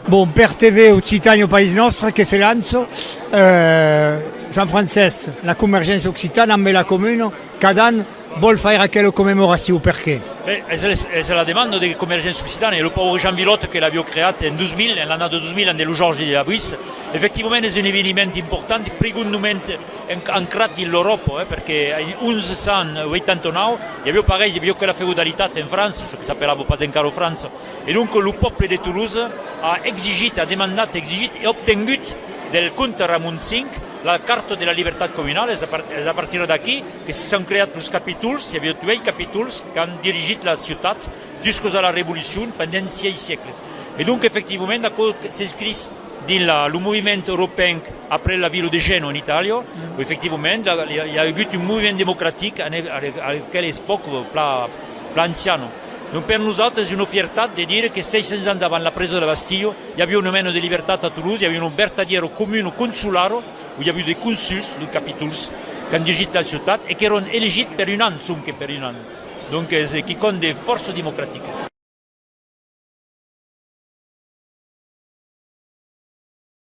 Bon, per TV Occitanio País Nostre che se lanzo, Jean-Francesc, la convergenza occitana amb la comune, cada any vol fer aquella commemoració, per què? C'est la demande de Convergence Occitane et le pauvre Jean Vilotte qui l'a créé en 2000, en l'année de 2000, en dello Georges de la Buisse. Effectivement, c'est un événement important, pregunnement ancrat in l'Europa, perché in 1189 il y avait quella feudalità in France, ce qui s'appelava pas encore France, et donc le peuple de Toulouse a exigé, a demandé, et obtenu del comte Ramon V la carte de la libertà comunale. És a partir d'aquí que s'han creat els capítols. Hi havia 8 capítols que han dirigit la ciutat jusqu'à la Revolució pendant 6 siècles. Et donc, effectivement, s'inscrit dans le mouvement européen après la ville de Gênes en Italie, où effectivement, il y a eu un mouvement démocratique à quelle époque plus ancienne. Donc per nous autres, c'est une fierté de dire que 600 ans avant la prise de la Bastille, il y avait un meno de libertà à Toulouse, il y avait un vertadiero commune consulare, où il y avait des consuls, des capítols, qui ont dirigé la ciutat et qui étaient élus per un an, que per un an. Donc c'est qui compte des forces démocratiques.